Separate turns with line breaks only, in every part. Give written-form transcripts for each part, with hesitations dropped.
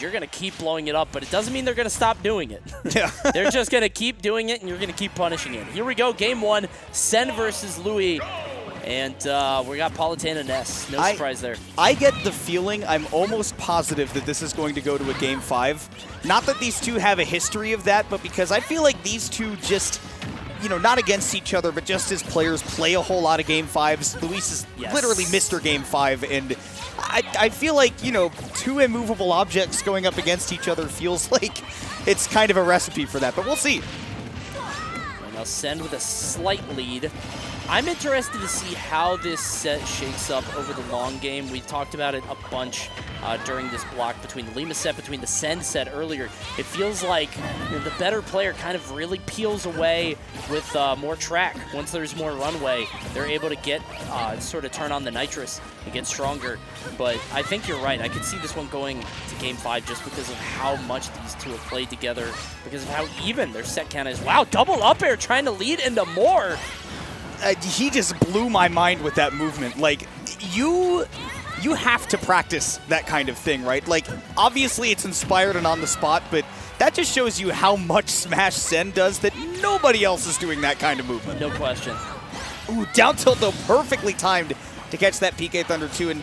you're going to keep blowing it up, but it doesn't mean they're going to stop doing it.
Yeah.
They're just going to keep doing it, and you're going to keep punishing it. Here we go, game one, Sen versus Louis. And we got Palutena Ness. No surprise there.
I get the feeling, I'm almost positive that this is going to go to a Game 5. Not that these two have a history of that, but because I feel like these two just, not against each other, but just as players play a whole lot of Game 5s. Luis is literally Mr. Game 5, and I feel like, two immovable objects going up against each other feels like it's kind of a recipe for that, but we'll see.
And now Sen with a slight lead. I'm interested to see how this set shakes up over the long game. We talked about it a bunch during this block between the Lima set, between the Sen set earlier. It feels like the better player kind of really peels away with more track. Once there's more runway, they're able to get sort of turn on the nitrous and get stronger. But I think you're right. I could see this one going to Game 5 just because of how much these two have played together, because of how even their set count is. Wow, double up air trying to lead into more.
He just blew my mind with that movement. Like, you have to practice that kind of thing, right? Like, obviously it's inspired and on the spot, but that just shows you how much Smash Sen does that nobody else is doing that kind of movement.
No question.
Ooh, down tilt though, perfectly timed to catch that PK Thunder 2. And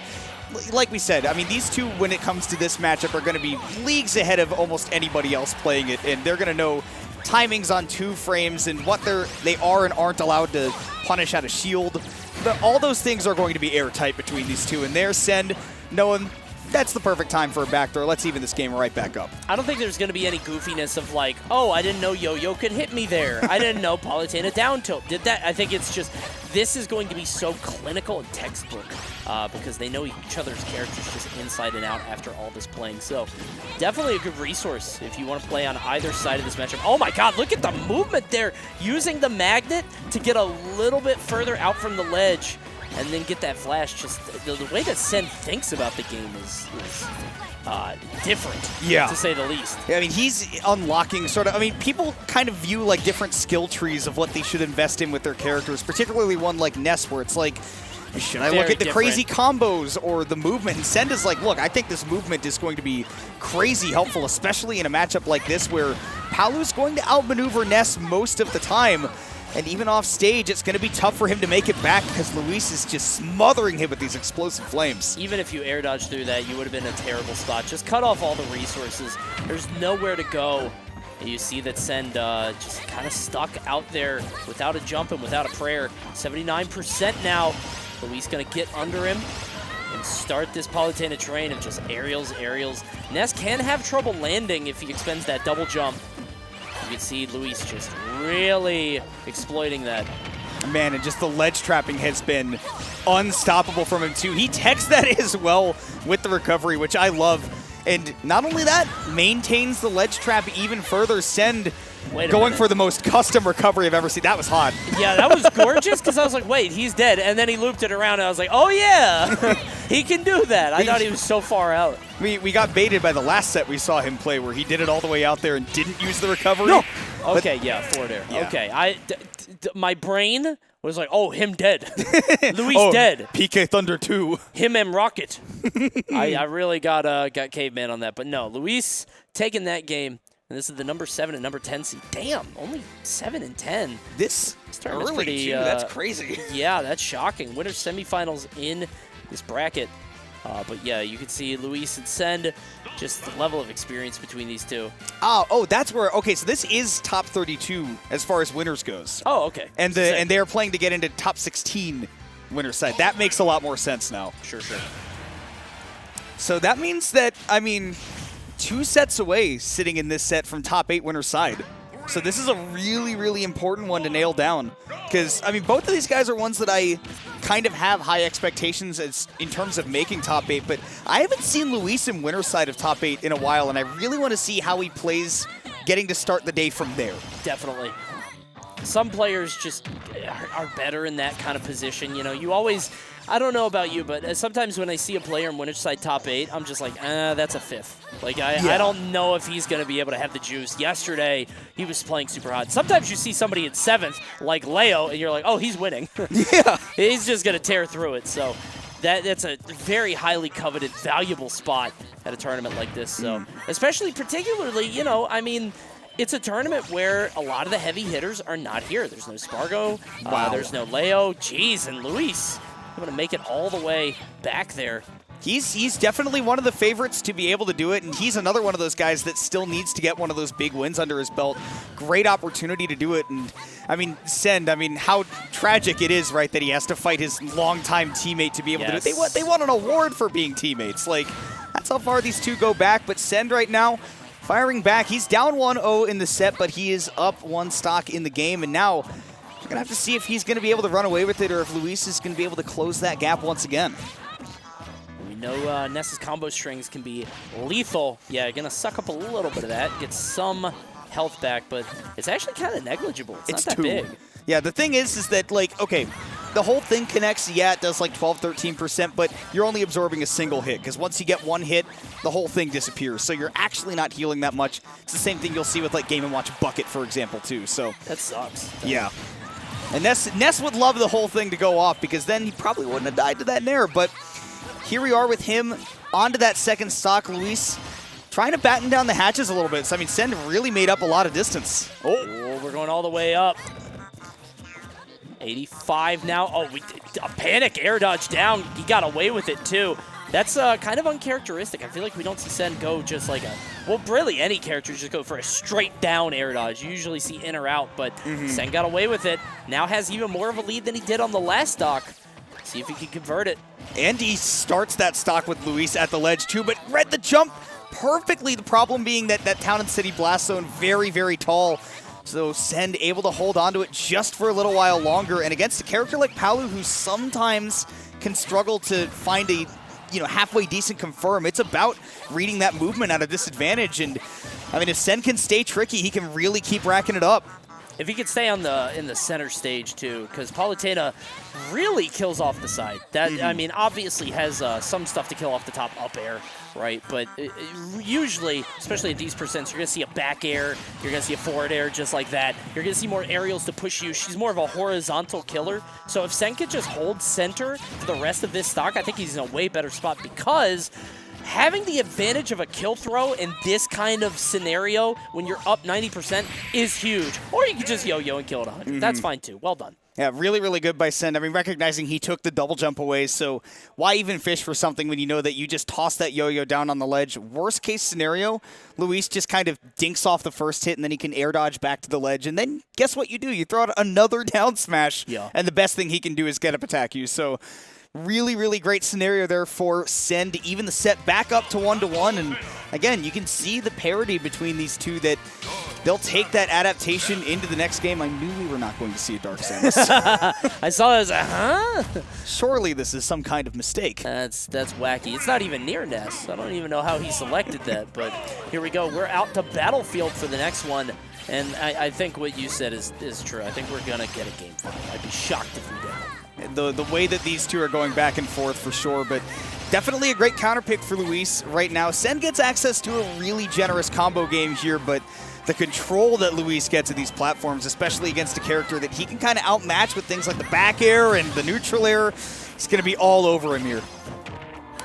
like we said, I mean, these two, when it comes to this matchup, are going to be leagues ahead of almost anybody else playing it, and they're going to know timings on 2 frames and what they are and aren't allowed to punish out of shield. All those things are going to be airtight between these two, and there's Sen knowing that's the perfect time for a backdoor. Let's even this game right back up.
I don't think there's going to be any goofiness of like, oh, I didn't know Yo-Yo could hit me there. I didn't know Palutena down tilt did that. I think it's just, this is going to be so clinical and textbook because they know each other's characters just inside and out after all this playing. So definitely a good resource if you want to play on either side of this matchup. Oh my god, look at the movement there. Using the magnet to get a little bit further out from the ledge and then get that flash. Just the way that Sen thinks about the game is different, to say the least.
Yeah, I mean, he's unlocking sort of, I mean, people kind of view like different skill trees of what they should invest in with their characters, particularly one like Ness, where it's like, should I look at the crazy combos or the movement? And Sen is like, look, I think this movement is going to be crazy helpful, especially in a matchup like this where Palu's going to outmaneuver Ness most of the time. And even off stage, it's going to be tough for him to make it back because Luis is just smothering him with these explosive flames.
Even if you air dodge through that, you would have been in a terrible spot. Just cut off all the resources. There's nowhere to go. And you see that Sen just kind of stuck out there without a jump and without a prayer. 79% now. Luis going to get under him and start this Palutena train of just aerials. Ness can have trouble landing if he expends that double jump. You can see Luis just really exploiting that.
Man, and just the ledge trapping has been unstoppable from him too. He techs that as well with the recovery, which I love. And not only that, maintains the ledge trap even further. Sen going for the most custom recovery I've ever seen. That was hot.
Yeah, that was gorgeous because I was like, wait, he's dead. And then he looped it around and I was like, oh yeah, he can do that. I thought he was so far out.
We got baited by the last set we saw him play where he did it all the way out there and didn't use the recovery.
No. Okay, yeah, forward air. Yeah. Okay, my brain was like, oh, him dead. Luis dead.
PK Thunder 2.
Him and Rocket. I really got caveman on that. But no, Luis taking that game. And this is the number 7 and number 10 seed. Damn, only 7 and 10.
This early,
pretty,
too. That's crazy.
Yeah, that's shocking. Winner semifinals in this bracket. But yeah, you can see Luis and Sen, just the level of experience between these two.
Oh, that's where, okay, so this is top 32 as far as winners goes.
Oh, okay.
And they are playing to get into top 16 winners side. That makes a lot more sense now.
Sure.
So that means that, I mean, 2 sets away sitting in this set from top 8 winners side. So this is a really, really important one to nail down. Because, I mean, both of these guys are ones that I kind of have high expectations as in terms of making top 8, but I haven't seen Luis in winner's side of top 8 in a while, and I really want to see how he plays getting to start the day from there.
Definitely. Some players just are better in that kind of position. You know, you always, I don't know about you, but sometimes when I see a player in winner's side top 8, I'm just like, that's a 5th. Like, I don't know if he's going to be able to have the juice. Yesterday, he was playing super hot. Sometimes you see somebody in 7th, like Leo, and you're like, oh, he's winning.
Yeah.
He's just going to tear through it. So that's a very highly coveted, valuable spot at a tournament like this. So, especially particularly, you know, I mean, it's a tournament where a lot of the heavy hitters are not here. There's no Spargo, there's no Leo. Jeez, and Luis, I'm going to make it all the way back there.
He's definitely one of the favorites to be able to do it, and he's another one of those guys that still needs to get one of those big wins under his belt. Great opportunity to do it, and I mean, Send, I mean, how tragic it is, right, that he has to fight his longtime teammate to be able to do it. They won an award for being teammates. Like, that's how far these two go back, but Send right now, firing back. He's down 1-0 in the set, but he is up 1 stock in the game, and now we're going to have to see if he's going to be able to run away with it or if Luis is going to be able to close that gap once again.
No, Ness's combo strings can be lethal. Yeah, gonna suck up a little bit of that, get some health back, but it's actually kind of negligible. It's not that big.
Yeah, the thing is that, like, okay, the whole thing connects. Yeah, it does like 12, 13%, but you're only absorbing a single hit, because once you get one hit, the whole thing disappears. So you're actually not healing that much. It's the same thing you'll see with, like, Game & Watch Bucket, for example, too. So
that sucks.
Yeah. And Ness would love the whole thing to go off, because then he probably wouldn't have died to that Nair, but here we are with him onto that second stock. Luis trying to batten down the hatches a little bit. So, I mean, Send really made up a lot of distance.
Oh, we're going all the way up. 85 now. Oh, a panic air dodge down. He got away with it, too. That's kind of uncharacteristic. I feel like we don't see Send go just like well, really any character just go for a straight down air dodge. You usually see in or out, but Send got away with it. Now has even more of a lead than he did on the last stock. See if he can convert it.
And he starts that stock with Luis at the ledge too, but read the jump perfectly. The problem being that Town and City Blast Zone very, very tall. So Send able to hold on to it just for a little while longer. And against a character like Palu, who sometimes can struggle to find a halfway decent confirm, it's about reading that movement at a disadvantage. And I mean, if Send can stay tricky, he can really keep racking it up.
If he could stay in the center stage too, because Palutena really kills off the side. That I mean, obviously has some stuff to kill off the top up air, right? But usually, especially at these percents, you're gonna see a back air, you're gonna see a forward air just like that. You're gonna see more aerials to push you. She's more of a horizontal killer. So if Send could just hold center for the rest of this stock, I think he's in a way better spot, because having the advantage of a kill throw in this kind of scenario when you're up 90% is huge. Or you can just yo-yo and kill it 100. That's fine too. Well done.
Yeah, really, really good by Send. I mean, recognizing he took the double jump away, so why even fish for something when you know that you just toss that yo-yo down on the ledge? Worst case scenario, Luis just kind of dinks off the first hit, and then he can air dodge back to the ledge, and then guess what you do? You throw out another down smash, and the best thing he can do is get up attack you. So really, really great scenario there for Send to even the set back up to 1-1. And again, you can see the parity between these two, that they'll take that adaptation into the next game. I knew we were not going to see a Dark Samus.
I saw it as huh?
Surely this is some kind of mistake.
That's wacky. It's not even near Ness. I don't even know how he selected that, but here we go. We're out to Battlefield for the next one. And I think what you said is true. I think we're going to get a game 5. I'd be shocked if we didn't.
The way that these two are going back and forth for sure, but definitely a great counterpick for Luis right now. Send gets access to a really generous combo game here, but the control that Luis gets at these platforms, especially against a character that he can kind of outmatch with things like the back air and the neutral air, it's going to be all over him here.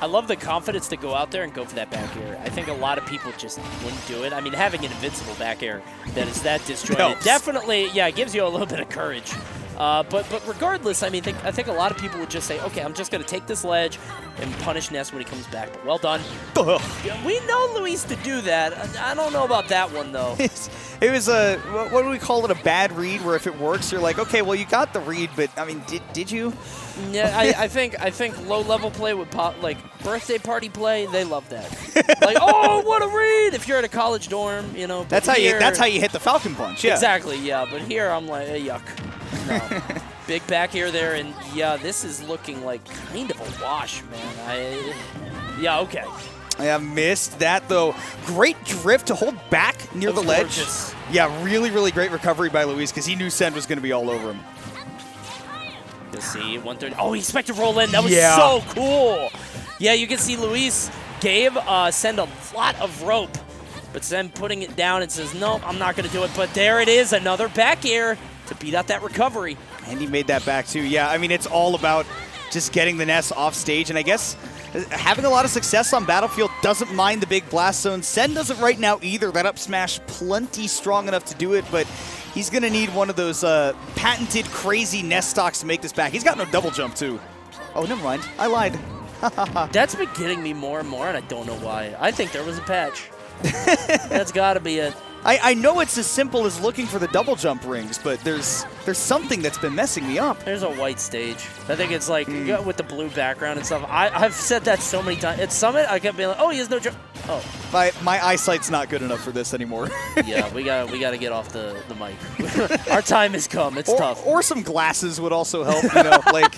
I love the confidence to go out there and go for that back air. I think a lot of people just wouldn't do it. I mean, having an invincible back air that is that disjointed definitely, it gives you a little bit of courage. But regardless, I mean, I think a lot of people would just say, okay, I'm just going to take this ledge and punish Ness when he comes back. But well done. We know Luis to do that. I don't know about that one, though.
It was a, what do we call it, a bad read, where if it works, you're like, okay, well, you got the read, but, I mean, did you?
Yeah, I think low-level play would pop, like, birthday party play, they love that. Like, oh, what a read! If you're at a college dorm, you know.
That's how you hit the Falcon Punch, yeah.
Exactly, yeah, but here I'm like, yuck. No. Big back air there, and yeah, this is looking like kind of a wash, man. Yeah, okay.
I missed that, though. Great drift to hold back near the ledge.
Gorgeous.
Yeah, really, really great recovery by Luis, because he knew Send was going to be all over him.
Let's see, 130. Oh, he expected to roll in. That was so cool. Yeah, you can see Luis gave Send a lot of rope, but Send putting it down and says, nope, I'm not going to do it. But there it is, another back air to beat out that recovery.
And he made that back, too. Yeah, I mean, it's all about just getting the Ness off stage. And I guess having a lot of success on Battlefield, doesn't mind the big blast zone. Sen doesn't right now either. That up smash plenty strong enough to do it, but he's going to need one of those patented crazy Ness stocks to make this back. He's got no double jump too. Oh, never mind. I lied.
That's been getting me more and more, and I don't know why. I think there was a patch. That's got to be it.
I know it's as simple as looking for the double jump rings, but there's something that's been messing me up.
There's a white stage. I think it's like with the blue background and stuff. I've said that so many times. At Summit, I kept being like, oh, he has no jump. Oh.
My eyesight's not good enough for this anymore.
Yeah, we got to get off the mic. Our time has come. It's tough.
Or some glasses would also help, you know, like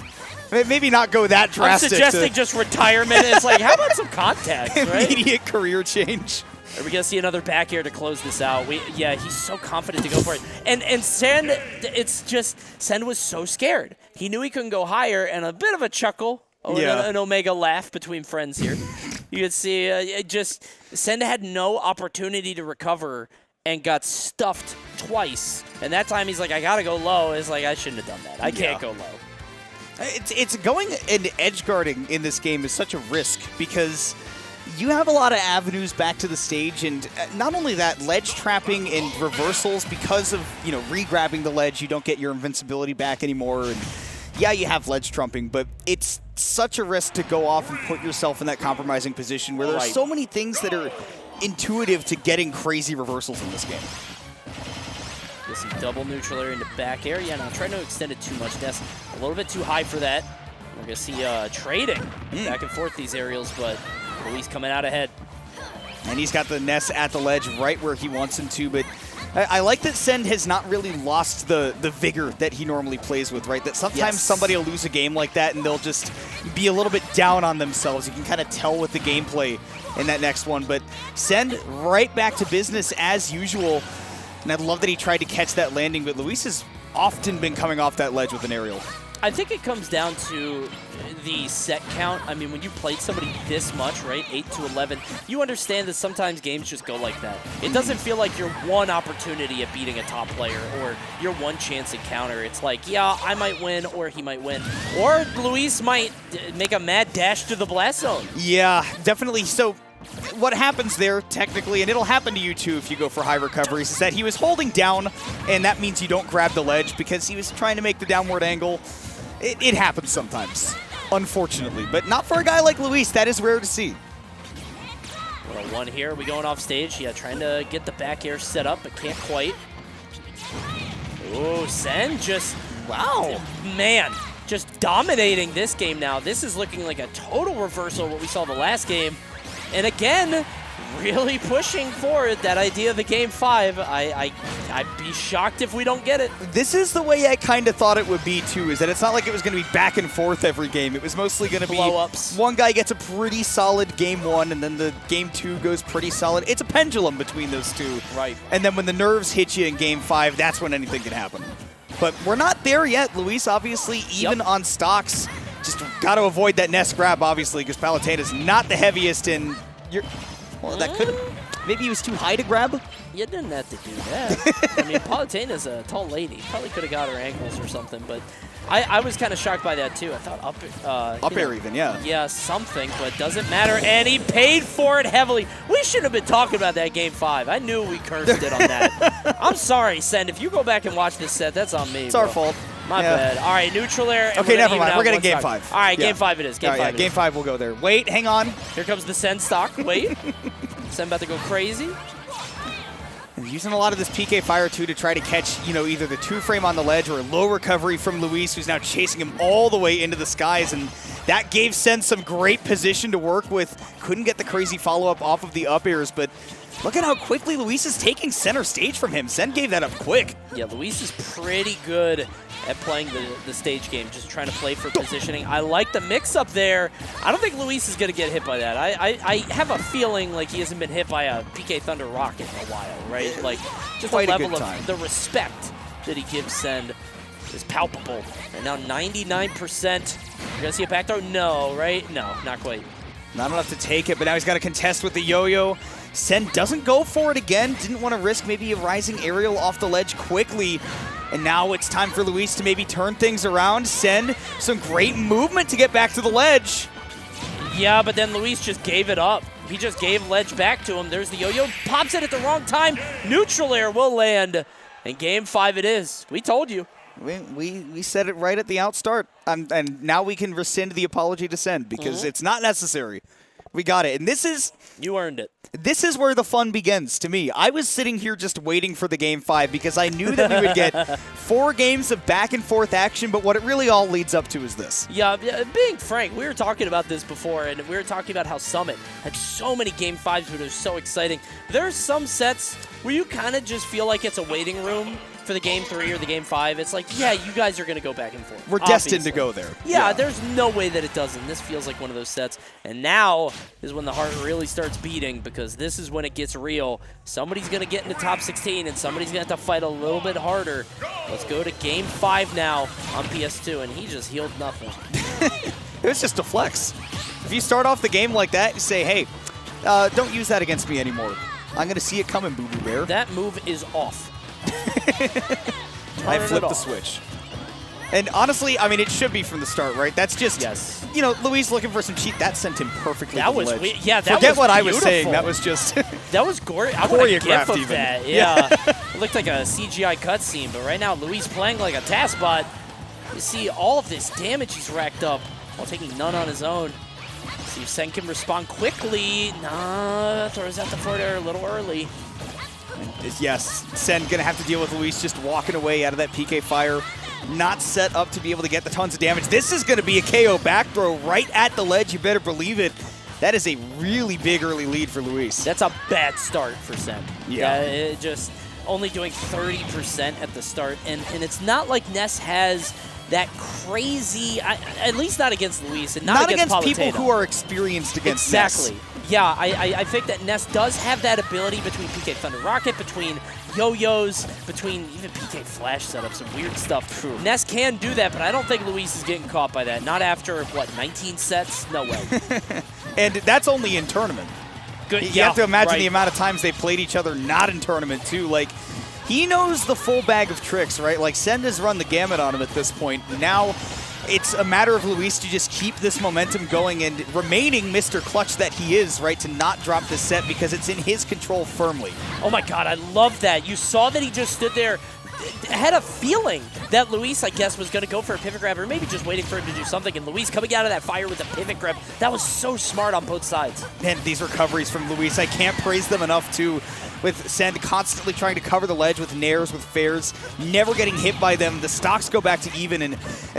maybe not go that drastic.
I'm suggesting just retirement. It's like, how about some contacts, right?
Immediate career change.
Are we going to see another back air to close this out? Yeah, he's so confident to go for it. And Sen, it's just, Sen was so scared. He knew he couldn't go higher, and a bit of a chuckle, or an Omega laugh between friends here. You could see Sen had no opportunity to recover and got stuffed twice. And that time he's like, I got to go low. It's like, I shouldn't have done that. I can't go low.
It's going and edge guarding in this game is such a risk because you have a lot of avenues back to the stage, and not only that, ledge trapping and reversals because of, you know, re-grabbing the ledge, you don't get your invincibility back anymore. And yeah, you have ledge trumping, but it's such a risk to go off and put yourself in that compromising position where there's so many things that are intuitive to getting crazy reversals in this game.
Get some double neutral air into back air. Yeah, now trying to extend it too much. That's a little bit too high for that. We're going to see trading back and forth these aerials, but Luis coming out ahead.
And he's got the Ness at the ledge right where he wants him to, but I like that Sen has not really lost the vigor that he normally plays with, right? That sometimes somebody will lose a game like that and they'll just be a little bit down on themselves. You can kind of tell with the gameplay in that next one, but Sen right back to business as usual. And I love that he tried to catch that landing, but Luis has often been coming off that ledge with an aerial.
I think it comes down to the set count. I mean, when you played somebody this much, right, 8 to 11, you understand that sometimes games just go like that. It doesn't feel like your one opportunity at beating a top player or your one chance encounter. It's like, yeah, I might win or he might win. Or Luis might make a mad dash to the blast zone.
Yeah, definitely. So what happens there, technically, and it'll happen to you too if you go for high recoveries, is that he was holding down, and that means you don't grab the ledge because he was trying to make the downward angle. It happens sometimes, unfortunately, but not for a guy like Luis. That is rare to see.
Well, one here. Are we going off stage? Yeah, trying to get the back air set up, but can't quite. Oh, Sen just, wow, man, just dominating this game now. This is looking like a total reversal of what we saw the last game. And again, really pushing forward that idea of a Game 5. I'd be shocked if we don't get it.
This is the way I kind of thought it would be, too, is that it's not like it was going to be back and forth every game. It was mostly going to be
blow-ups.
One guy gets a pretty solid Game 1, and then the Game 2 goes pretty solid. It's a pendulum between those two.
Right.
And then when the nerves hit you in Game 5, that's when anything can happen. But we're not there yet. Luis, obviously, even on stocks, just got to avoid that Ness grab, obviously, because Palutena's not the heaviest, and well, that could have... Maybe he was too high to grab?
You didn't have to do that. I mean, Palutena's a tall lady. Probably could have got her ankles or something, but I was kind of shocked by that, too. I thought up
air even, yeah.
Yeah, something, but doesn't matter, and he paid for it heavily. We should have been talking about that Game 5. I knew we cursed it on that. I'm sorry, Sen. If you go back and watch this set, that's on me,
It's our fault.
My bad. All right, neutral air.
Okay, never mind. We're getting Game 5.
All right, Game 5 it is.
Game 5 we'll go there. Wait, hang on.
Here comes the Sen stock. Wait. Sen about to go crazy.
And using a lot of this PK Fire, too, to try to catch, you know, either the 2-frame on the ledge or a low recovery from Luis, who's now chasing him all the way into the skies. And that gave Sen some great position to work with. Couldn't get the crazy follow-up off of the up airs, but look at how quickly Luis is taking center stage from him. Sen gave that up quick. Yeah,
Luis is pretty good at playing the stage game, just trying to play for positioning. I like the mix-up there. I don't think Luis is going to get hit by that. I have a feeling like he hasn't been hit by a PK Thunder Rocket in a while, right? Like, just
Quite
the level
a good time.
of the respect that he gives Sen is palpable. And now 99%. You're going to see a back throw? No, right? No, not quite.
Not enough to take it, but now he's got to contest with the yo-yo. Sen doesn't go for it again. Didn't want to risk maybe a rising aerial off the ledge quickly. And now it's time for Luis to maybe turn things around. Sen, some great movement to get back to the ledge.
Yeah, but then Luis just gave it up. He just gave ledge back to him. There's the yo-yo. Pops it at the wrong time. Neutral air will land. And game 5 it is. We told you.
We said it right at the outstart. And now we can rescind the apology to Sen because it's not necessary. We got it. And this is...
You earned it.
This is where the fun begins to me. I was sitting here just waiting for the game 5 because I knew that we would get 4 games of back and forth action, but what it really all leads up to is this.
Yeah, being frank, we were talking about this before, and we were talking about how Summit had so many game 5s, but it was so exciting. There's some sets where you kind of just feel like it's a waiting room for the game 3 or the game 5. It's like, yeah, you guys are going to go back and forth.
We're destined to go there.
Yeah, there's no way that it doesn't. This feels like one of those sets. And now is when the heart really starts beating because this is when it gets real. Somebody's going to get into top 16 and somebody's going to have to fight a little bit harder. Let's go to game 5 now on PS2, and he just healed nothing.
It was just a flex. If you start off the game like that, you say, hey, don't use that against me anymore. I'm going to see it coming, Boo Boo Bear.
That move is off.
I flipped the switch. And honestly, I mean, it should be from the start, right? That's just, you know, Luis looking for some cheat. That sent him perfectly to the ledge.
Yeah, that
Forget
was
what
beautiful.
I was saying. That was just...
That was gorgeous. I want a gif of
even.
that. Yeah. It looked like a CGI cutscene, but right now, Luis playing like a task bot. You see all of this damage he's racked up while taking none on his own. See if Sen can respond quickly. Nah, throws out the forward air a little early.
Yes, Sen going to have to deal with Luis just walking away out of that PK fire. Not set up to be able to get the tons of damage. This is going to be a KO back throw right at the ledge. You better believe it. That is a really big early lead for Luis.
That's a bad start for Sen.
Yeah.
It just only doing 30% at the start. And it's not like Ness has that crazy, at least not against Luis and not against
people who are experienced against
Exactly.
Ness.
Yeah, I think that Ness does have that ability between PK Thunder Rocket, between yo-yos, between even PK Flash setups and weird stuff.
True.
Ness can do that, but I don't think Luis is getting caught by that. Not after, what, 19 sets? No way.
And that's only in tournament.
Good.
You have to imagine the amount of times they played each other not in tournament, too. Like, he knows the full bag of tricks, right? Like, Sen has run the gamut on him at this point. Now, it's a matter of Luis to just keep this momentum going and remaining Mr. Clutch that he is, right, to not drop this set because it's in his control firmly.
Oh my god, I love that. You saw that he just stood there, had a feeling that Luis, I guess, was going to go for a pivot grab or maybe just waiting for him to do something, and Luis coming out of that fire with a pivot grab. That was so smart on both sides.
Man, these recoveries from Luis, I can't praise them enough, too. With Sen constantly trying to cover the ledge with nairs, with fairs, never getting hit by them. The stocks go back to even, and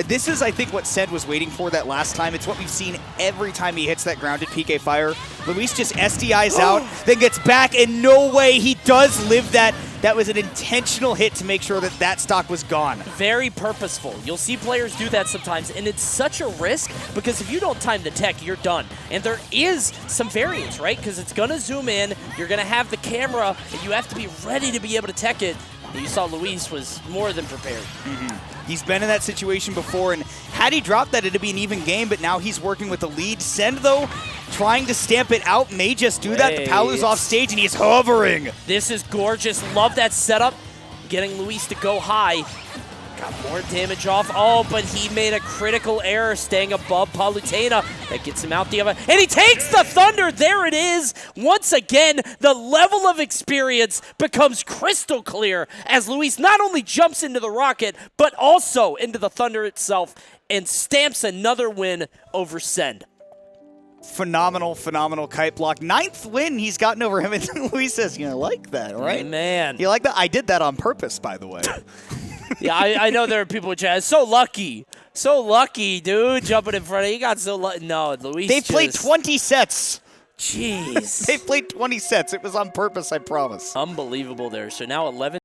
this is, I think, what Sen was waiting for that last time. It's what we've seen every time he hits that grounded PK fire. Luis just SDIs out, then gets back, and no way he does live that. That was an intentional hit to make sure that that stock was gone.
Very purposeful. You'll see players do that sometimes, and it's such a risk because if you don't time the tech, you're done. And there is some variance, right? Because it's going to zoom in, you're going to have the camera, and you have to be ready to be able to tech it. And you saw Luis was more than prepared.
He's been in that situation before, and had he dropped that, it'd be an even game, but now he's working with the lead. Sen, though, trying to stamp it out, may just do that. The Palu's off stage, and he's hovering.
This is gorgeous. Love that setup. Getting Luis to go high. Got more damage off. Oh, but he made a critical error staying above Palutena. That gets him out the other. And he takes the Thunder. There it is. Once again, the level of experience becomes crystal clear as Luis not only jumps into the Rocket, but also into the Thunder itself and stamps another win over Send.
Phenomenal, phenomenal kite block. 9th win he's gotten over him. And Luis says, you know, like that, right?
Man.
You like that? I did that on purpose, by the way.
Yeah, I know there are people in chat. So lucky, dude, jumping in front of you. Got so lucky. No, Luis.
They played 20 sets.
Jeez.
They played 20 sets. It was on purpose, I promise.
Unbelievable there. So now 11.